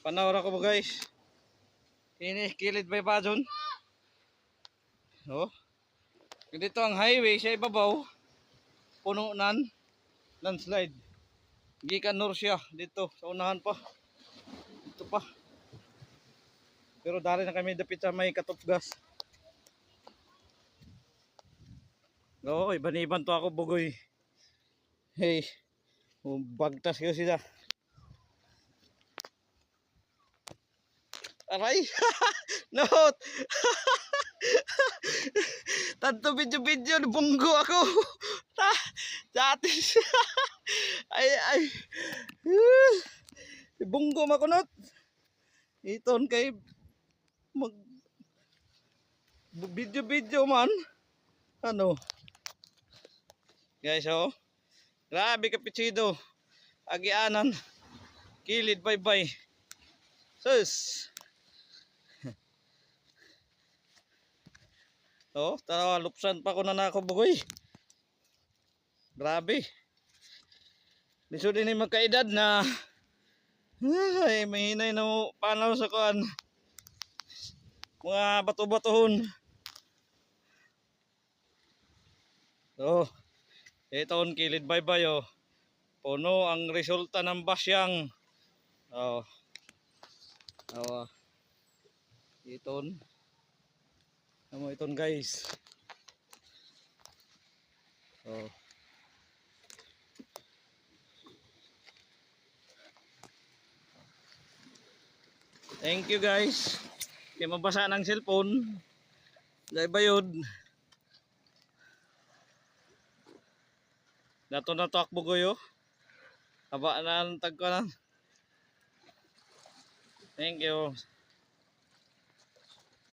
Panawra ko mo guys. Ini kilid by Bajon. Oh. Dito ang highway sa ibabaw. Puno nan landslide. Gikan north siya dito sa unahan pa. Dito pa. Pero dali na kami dapit sa may Katupgas. Oo, iban-iban to ako bugoy. Hey. Bagtas ko sila. Aray. Note. Tanto video-video bunggo ako. Datis. Ay. Bunggo makunot. Iton kay mag video man. Ano? Guys, oh. Grabe kapitsido. Agianan. Kilid bye-bye. Sus. Oh, tara lupsan pa ko na nako bugoy. Grabe. Lisod ini magkaedad na ay mahinay na mo panaw sa kuan. Mga bato-batohon. Oh. Itoon kilid bye-bye oh. Puno ang resulta ng basyang. Oh. Oh. Itoon. Amo iton guys. Oh. Thank you guys. Kaya mabasa ng cellphone. Dahil bayod. Dato na to akbo ko yo. Haba na ang tagko na. Thank you.